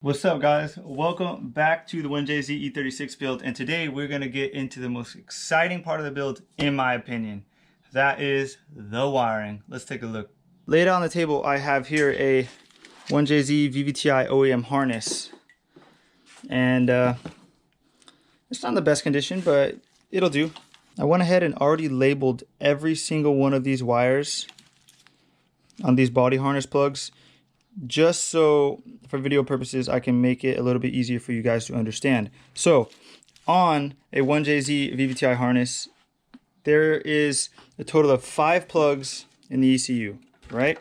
What's up, guys? Welcome back to the JZX110 build, and today we're going to get into the most exciting part of the build, in my opinion. That is the wiring. Let's take a look. Laid out on the table, I have here a 1JZ VVTi OEM harness, and it's not in the best condition, but it'll do. I went ahead and already labeled every single one of these wires on these body harness plugs, just so for video purposes I can make it a little bit easier for you guys to understand. So on a 1JZ VVTi harness, there is a total of 5 plugs in the ECU, right?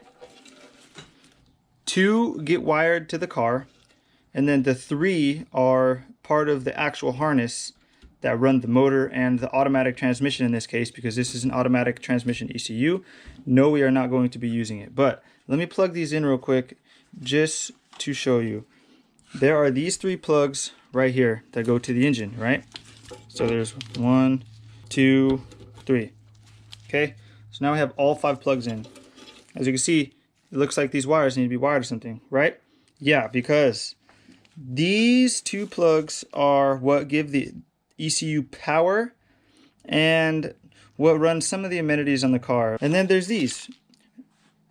2 get wired to the car, and then the 3 are part of the actual harness that run the motor and the automatic transmission in this case, because this is an automatic transmission ECU. No, we are not going to be using it, but let me plug these in real quick just to show you. There are these 3 plugs right here that go to the engine, right? So there's 1, 2, 3. Okay, so now we have all 5 plugs in. As you can see, it looks like these wires need to be wired or something, right? Yeah, because these 2 plugs are what give the ECU power and what runs some of the amenities on the car. And then there's these.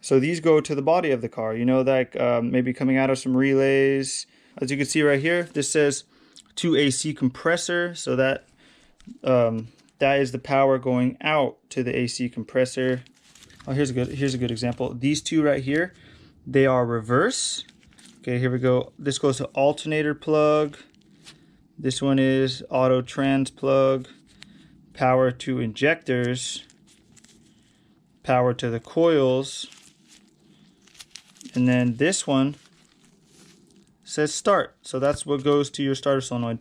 So these go to the body of the car, you know, like maybe coming out of some relays. As you can see right here, this says 2 AC compressor. So that that is the power going out to the AC compressor. Oh, here's a good example. These 2 right here, they are reverse. Okay, here we go. This goes to alternator plug. This one is auto trans plug. Power to injectors. Power to the coils. And then this one says start. So that's what goes to your starter solenoid.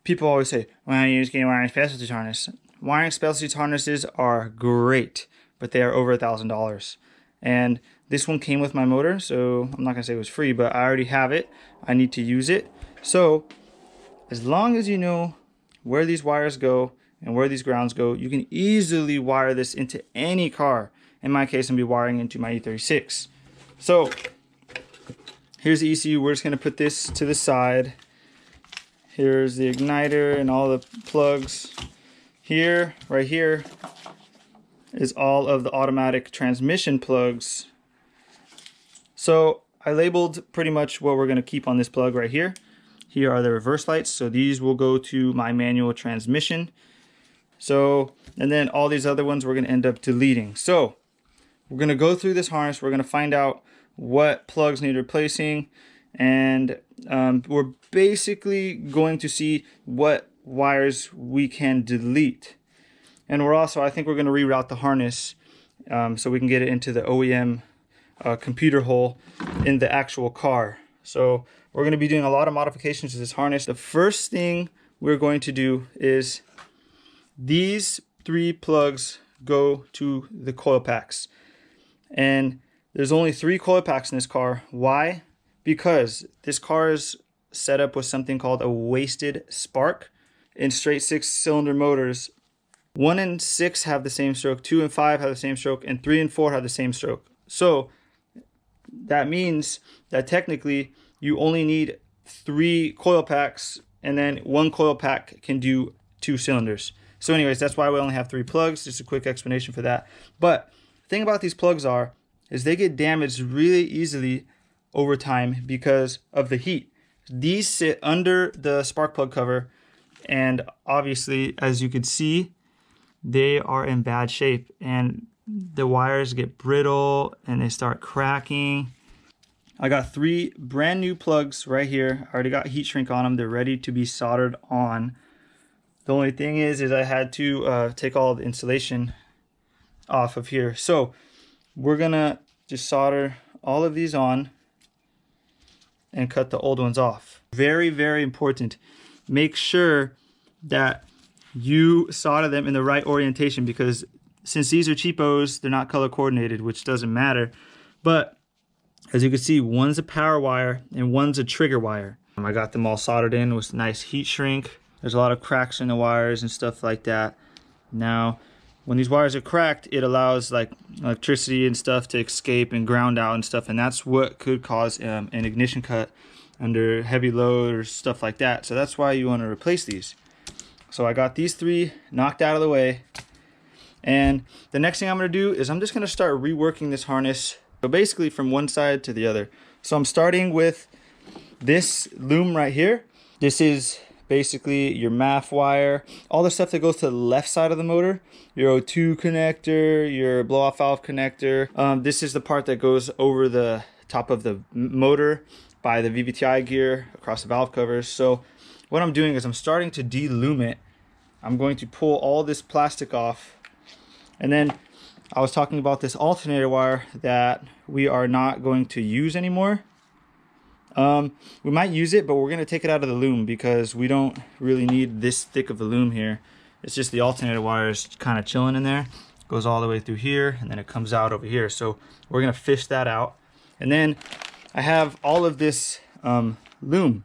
People always say, why don't you just get a wiring specialty harness? Wiring specialty harnesses are great, but they are over $1,000. And this one came with my motor, so I'm not gonna say it was free, but I already have it. I need to use it. So as long as you know where these wires go and where these grounds go, you can easily wire this into any car. In my case, I'm gonna be wiring into my E36. So here's the ECU. We're just going to put this to the side. Here's the igniter and all the plugs. Here, right here, is all of the automatic transmission plugs. So I labeled pretty much what we're going to keep on this plug right here. Here are the reverse lights. So these will go to my manual transmission. So, and then all these other ones we're going to end up deleting. So we're going to go through this harness. We're going to find out what plugs need replacing, and we're basically going to see what wires we can delete. And we're also, I think we're going to reroute the harness so we can get it into the OEM computer hole in the actual car. So we're going to be doing a lot of modifications to this harness. The first thing we're going to do is these 3 plugs go to the coil packs. And there's only 3 coil packs in this car. Why? Because this car is set up with something called a wasted spark. In straight 6-cylinder motors, 1 and 6 have the same stroke, 2 and 5 have the same stroke, and 3 and 4 have the same stroke. So that means that technically you only need 3 coil packs, and then 1 coil pack can do 2 cylinders. So anyways, that's why we only have 3 plugs. Just a quick explanation for that. But the thing about these plugs is they get damaged really easily over time because of the heat. These sit under the spark plug cover, and obviously, as you can see, they are in bad shape, and the wires get brittle and they start cracking. I got 3 brand new plugs right here. I already got heat shrink on them. They're ready to be soldered on. The only thing is I had to take all the insulation off of here. So we're gonna just solder all of these on and cut the old ones off. Very, very important. Make sure that you solder them in the right orientation, because since these are cheapos, they're not color coordinated, which doesn't matter. But as you can see, one's a power wire and one's a trigger wire. I got them all soldered in with nice heat shrink. There's a lot of cracks in the wires and stuff like that. Now, when these wires are cracked, it allows like electricity and stuff to escape and ground out and stuff, and that's what could cause an ignition cut under heavy load or stuff like that. So that's why you want to replace these. So I got these 3 knocked out of the way. And the next thing I'm going to do is I'm just going to start reworking this harness. So basically from one side to the other. So I'm starting with this loom right here. This is basically your MAF wire, all the stuff that goes to the left side of the motor, your O2 connector, your blow off valve connector. This is the part that goes over the top of the motor by the VVTi gear across the valve covers. So what I'm doing is I'm starting to de-loom it. I'm going to pull all this plastic off. And then I was talking about this alternator wire that we are not going to use anymore. We might use it, but we're going to take it out of the loom because we don't really need this thick of a loom here. It's just the alternator wire is kind of chilling in there. It goes all the way through here and then it comes out over here. So we're going to fish that out. And then I have all of this loom.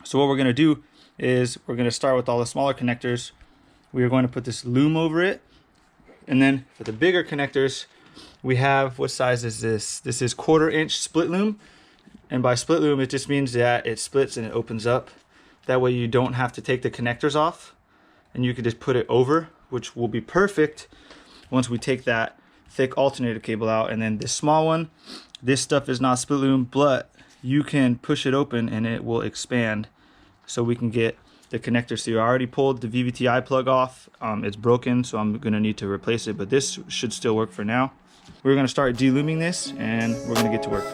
So what we're going to do is we're going to start with all the smaller connectors. We are going to put this loom over it. And then for the bigger connectors, we have, what size is this? This is 1/4 inch split loom. And by split loom, it just means that it splits and it opens up. That way you don't have to take the connectors off and you can just put it over, which will be perfect once we take that thick alternator cable out. And then this small one, this stuff is not split loom, but you can push it open and it will expand so we can get the connector. So I already pulled the VVTi plug off. It's broken, so I'm gonna need to replace it, but this should still work for now. We're gonna start de-looming this and we're gonna get to work.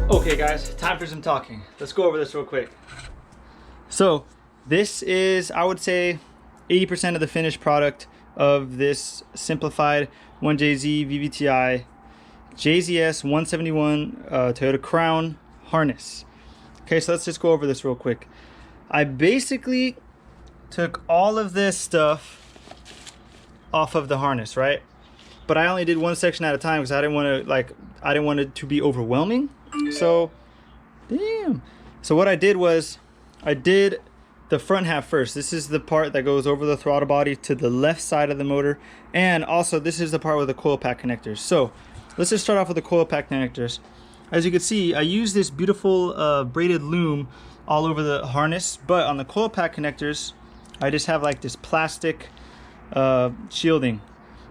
Okay guys, time for some talking. Let's go over this real quick. So this is, I would say, 80% of the finished product of this simplified 1JZ VVTi JZX110 Toyota Crown harness. Okay, so let's just go over this real quick. I basically took all of this stuff off of the harness, right? But I only did one section at a time because I didn't want it to be overwhelming. So, damn. So what I did was, I did the front half first. This is the part that goes over the throttle body to the left side of the motor. And also this is the part with the coil pack connectors. So let's just start off with the coil pack connectors. As you can see, I use this beautiful braided loom all over the harness, but on the coil pack connectors, I just have like this plastic shielding.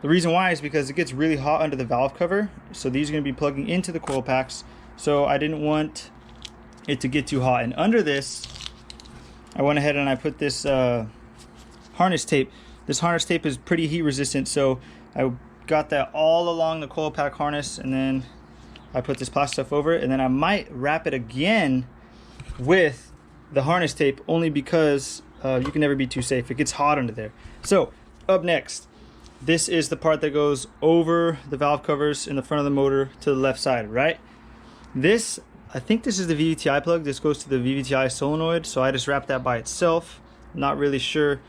The reason why is because it gets really hot under the valve cover. So these are going to be plugging into the coil packs. So I didn't want it to get too hot. And under this, I went ahead and I put this harness tape. This harness tape is pretty heat resistant, so I got that all along the coil pack harness, and then I put this plastic stuff over it, and then I might wrap it again with the harness tape, only because you can never be too safe. It gets hot under there. So up next, this is the part that goes over the valve covers in the front of the motor to the left side, right? This, I think this is the VVTi plug. This goes to the VVTi solenoid, so I just wrapped that by itself. Not really sure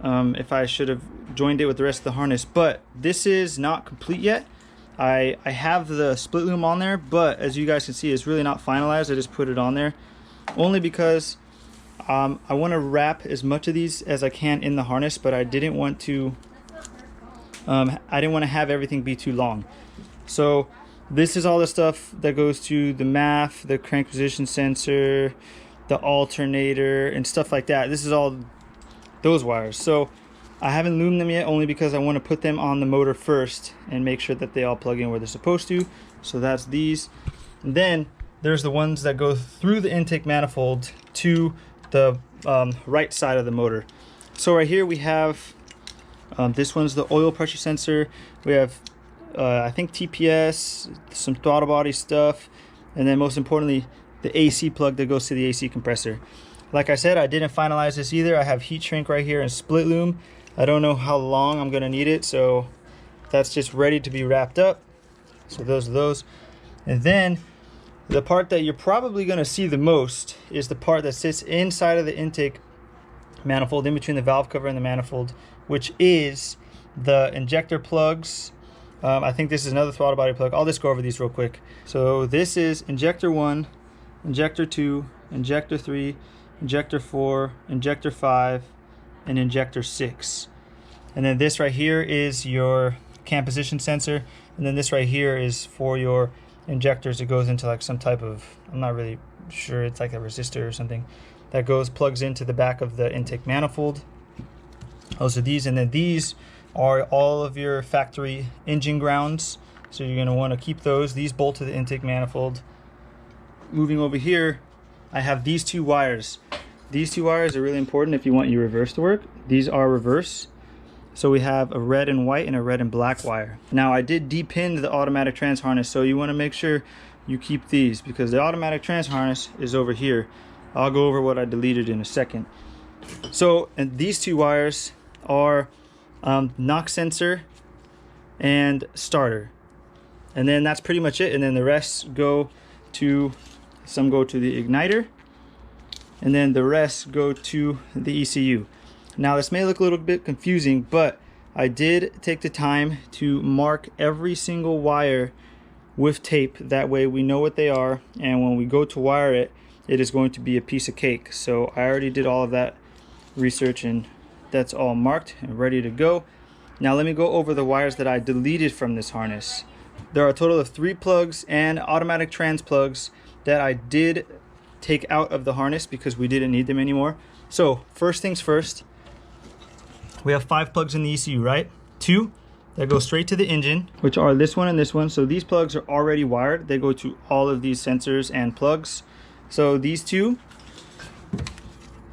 if I should have joined it with the rest of the harness, but this is not complete yet. I have the split loom on there, but as you guys can see, it's really not finalized. I just put it on there only because I want to wrap as much of these as I can in the harness, but I didn't want to have everything be too long. So this is all the stuff that goes to the MAF, the crank position sensor, the alternator, and stuff like that. This is all those wires. So I haven't loomed them yet, only because I want to put them on the motor first and make sure that they all plug in where they're supposed to. So that's these. And then there's the ones that go through the intake manifold to the right side of the motor. So right here we have this one's the oil pressure sensor. We have I think TPS, some throttle body stuff, and then most importantly the AC plug that goes to the AC compressor. Like I said, I didn't finalize this either. I have heat shrink right here and split loom. I don't know how long I'm gonna need it, so that's just ready to be wrapped up. So those are those. And then the part that you're probably gonna see the most is the part that sits inside of the intake manifold in between the valve cover and the manifold, which is the injector plugs. I think this is another throttle body plug. I'll just go over these real quick. So this is injector 1, injector 2, injector 3, injector 4, injector 5, and injector 6. And then this right here is your cam position sensor, and then this right here is for your injectors. It goes into like some type of, I'm not really sure, it's like a resistor or something that plugs into the back of the intake manifold. Those are these, and then these are all of your factory engine grounds, so you're going to want to keep those. These bolt to the intake manifold. Moving over here, I have these two wires. These two wires are really important if you want your reverse to work. These are reverse, so we have a red and white and a red and black wire. Now I did depin the automatic trans harness, so you want to make sure you keep these because the automatic trans harness is over here. I'll go over what I deleted in a second. So, and these two wires are knock sensor and starter, and then that's pretty much it. And then the rest go to, some go to the igniter, and then the rest go to the ECU. Now this may look a little bit confusing, but I did take the time to mark every single wire with tape. That way we know what they are, and when we go to wire it, it is going to be a piece of cake. So I already did all of that research, and that's all marked and ready to go. Now let me go over the wires that I deleted from this harness. There are a total of 3 plugs and automatic trans plugs that I did take out of the harness because we didn't need them anymore. So first things first, we have 5 plugs in the ECU, right? 2 that go straight to the engine, which are this one and this one. So these plugs are already wired. They go to all of these sensors and plugs. So these 2.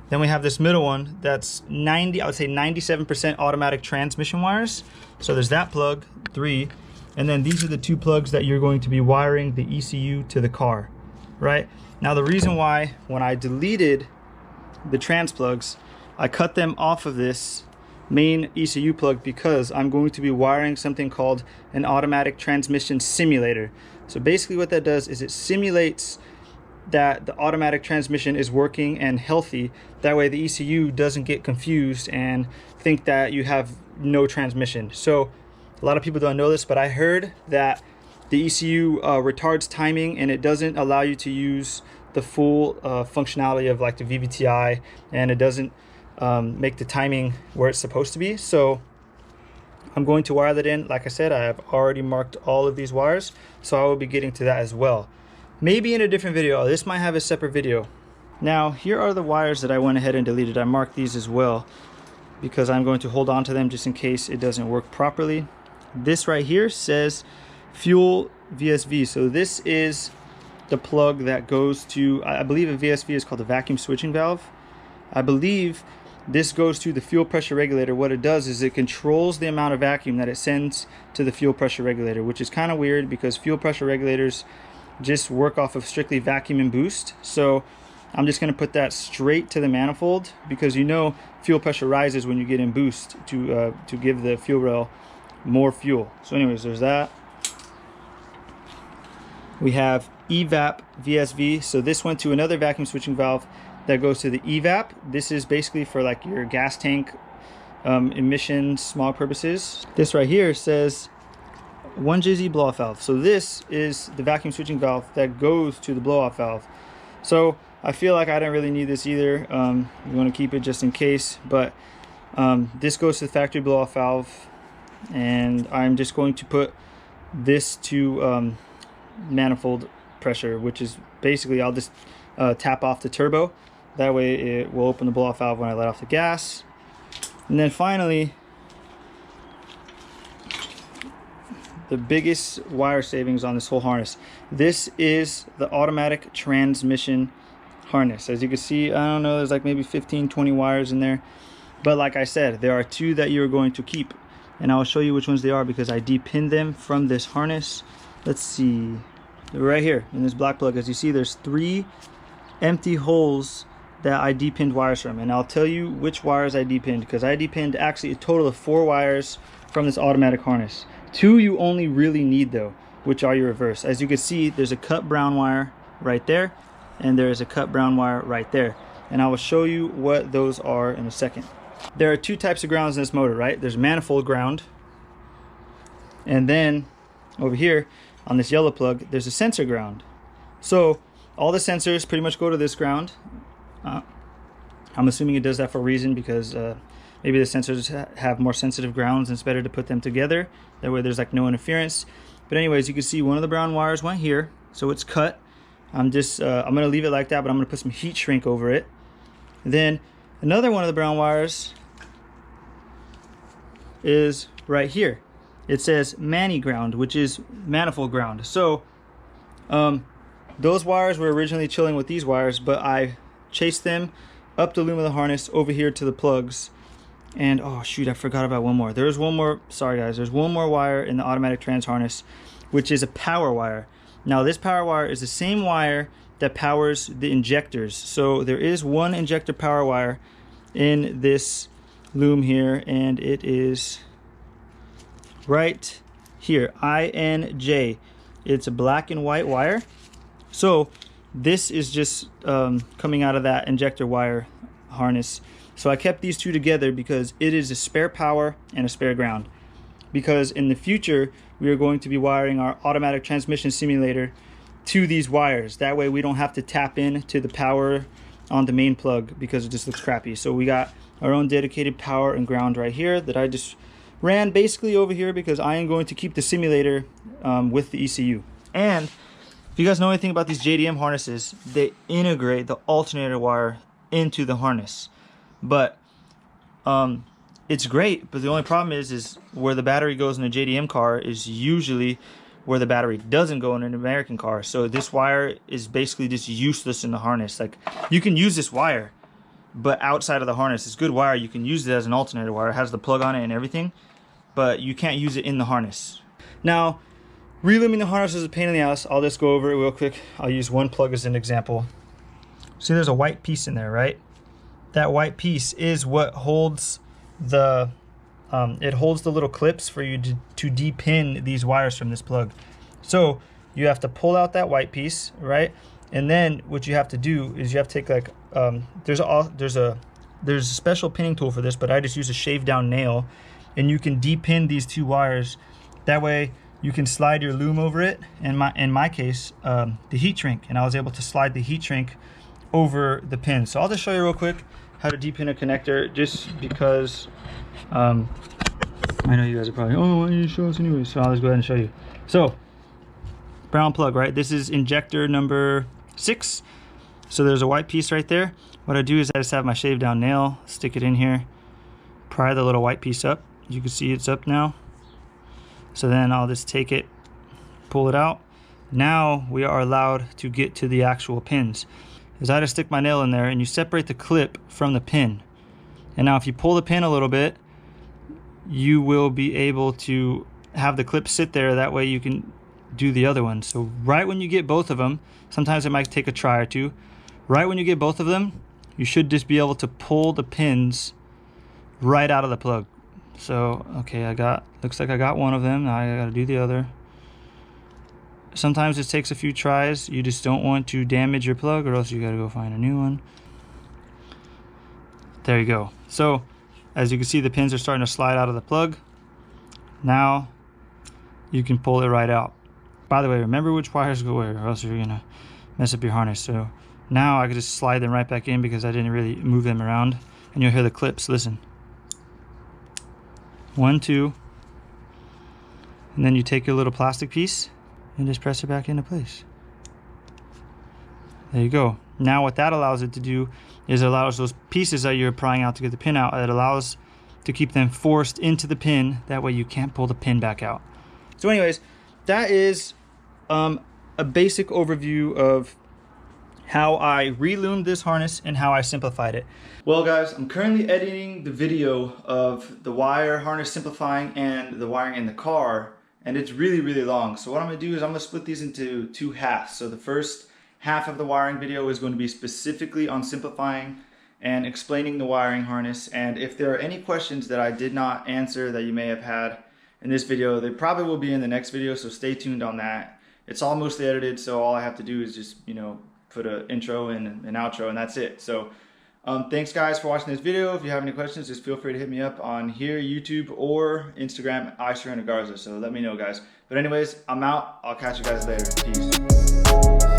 Then we have this middle one that's I would say 97% automatic transmission wires. So there's that plug, 3. And then these are the 2 plugs that you're going to be wiring the ECU to the car, right? Now the reason why, when I deleted the trans plugs, I cut them off of this main ECU plug because I'm going to be wiring something called an automatic transmission simulator. So basically what that does is it simulates that the automatic transmission is working and healthy. That way the ECU doesn't get confused and think that you have no transmission. So a lot of people don't know this, but I heard that the ECU retards timing, and it doesn't allow you to use the full functionality of like the VVTi, and it doesn't make the timing where it's supposed to be. So I'm going to wire that in. Like I said, I have already marked all of these wires, so I will be getting to that as well. Maybe in a different video. This might have a separate video. Now here are the wires that I went ahead and deleted. I marked these as well because I'm going to hold on to them just in case it doesn't work properly. This right here says fuel VSV. So this is the plug that goes to, I believe a VSV is called the vacuum switching valve. I believe this goes to the fuel pressure regulator. What it does is it controls the amount of vacuum that it sends to the fuel pressure regulator, which is kind of weird because fuel pressure regulators just work off of strictly vacuum and boost. So I'm just going to put that straight to the manifold because you know fuel pressure rises when you get in boost to give the fuel rail more fuel. So anyways, there's that. We have EVAP VSV. So this went to another vacuum switching valve that goes to the EVAP. This is basically for like your gas tank emissions, smog purposes. This right here says 1JZ blow-off valve. So this is the vacuum switching valve that goes to the blow-off valve. So I feel like I don't really need this either. I'm going to keep it just in case, but this goes to the factory blow-off valve, and I'm just going to put this to manifold pressure, which is basically I'll just tap off the turbo. That way it will open the blow-off valve when I let off the gas. And then finally, the biggest wire savings on this whole harness. This is the automatic transmission harness. As you can see, I don't know, there's like maybe 15-20 wires in there, but like I said, there are 2 that you're going to keep, and I'll show you which ones they are because I depinned them from this harness. Let's see, they're right here in this black plug. As you see, there's 3 empty holes that I depinned wires from, and I'll tell you which wires I depinned because I depinned actually a total of 4 wires from this automatic harness. 2 you only really need though, which are your reverse. As you can see, there's a cut brown wire right there, and there is a cut brown wire right there. and I will show you what those are in a second. There are two types of grounds in this motor, right? There's manifold ground, and then over here on this yellow plug, there's a sensor ground. So all the sensors pretty much go to this ground. I'm assuming it does that for a reason, because maybe the sensors have more sensitive grounds and it's better to put them together. That way there's like no interference. But anyways, you can see one of the brown wires went here, so it's cut. I'm gonna leave it like that, but I'm gonna put some heat shrink over it. And then another one of the brown wires is right here. It says mani ground, which is manifold ground. So those wires were originally chilling with these wires, but I chased them up the loom of the harness over here to the plugs. And oh shoot, I forgot about one more. There's one more, sorry guys, there's one more wire in the automatic trans harness, which is a power wire. Now this power wire is the same wire that powers the injectors. So there is one injector power wire in this loom here, and it is right here, INJ. It's a black and white wire. So this is just coming out of that injector wire harness. So I kept these two together because it is a spare power and a spare ground. Because in the future, we are going to be wiring our automatic transmission simulator to these wires. That way we don't have to tap in to the power on the main plug because it just looks crappy. So we got our own dedicated power and ground right here that I just ran basically over here because I am going to keep the simulator with the ECU. And if you guys know anything about these JDM harnesses, they integrate the alternator wire into the harness. But it's great, but the only problem is where the battery goes in a JDM car is usually where the battery doesn't go in an American car. So this wire is basically just useless in the harness. Like, you can use this wire, but outside of the harness, it's good wire. You can use it as an alternator wire. It has the plug on it and everything, but you can't use it in the harness. Now, relooming the harness is a pain in the ass. I'll just go over it real quick. I'll use one plug as an example. See, there's a white piece in there, right? That white piece is what holds the it holds the little clips for you to depin these wires from this plug. So you have to pull out that white piece, right? And then what you have to do is you have to take like there's a special pinning tool for this, but I just use a shave down nail, and you can depin these two wires. That way you can slide your loom over it. In my case, the heat shrink, and I was able to slide the heat shrink over the pin. So I'll just show you real quick how to depin a connector, just because I know you guys are probably, oh, why don't you show us anyway? So I'll just go ahead and show you. So brown plug, right? This is injector number 6. So there's a white piece right there. What I do is I just have my shave down nail, stick it in here, pry the little white piece up. You can see it's up now. So then I'll just take it, pull it out. Now we are allowed to get to the actual pins. Is I just stick my nail in there, and you separate the clip from the pin. And now if you pull the pin a little bit, you will be able to have the clip sit there. That way you can do the other one. So right when you get both of them, sometimes it might take a try or two. Right when you get both of them, you should just be able to pull the pins right out of the plug. So, okay, looks like I got one of them. Now I gotta do the other. Sometimes it takes a few tries. You just don't want to damage your plug, or else you gotta go find a new one. There you go. So as you can see, the pins are starting to slide out of the plug. Now you can pull it right out. By the way, remember which wires go where, or else you're gonna mess up your harness. So now I can just slide them right back in because I didn't really move them around. And you'll hear the clips. Listen. 1, 2, and then you take your little plastic piece and just press it back into place. There you go. Now what that allows it to do is it allows those pieces that you're prying out to get the pin out, it allows to keep them forced into the pin. That way you can't pull the pin back out. So anyways, that is a basic overview of how I reloomed this harness and how I simplified it. Well guys, I'm currently editing the video of the wire harness simplifying and the wiring in the car, and it's really, really long. So what I'm gonna do is I'm gonna split these into 2 halves. So the first half of the wiring video is going to be specifically on simplifying and explaining the wiring harness. And if there are any questions that I did not answer that you may have had in this video, they probably will be in the next video, so stay tuned on that. It's all mostly edited, so all I have to do is just, you know, put an intro and an outro, and that's it. So Thanks guys for watching this video. If you have any questions, just feel free to hit me up on here, YouTube, or Instagram, iSurrender Garza. So let me know, guys. But anyways, I'm out. I'll catch you guys later. Peace.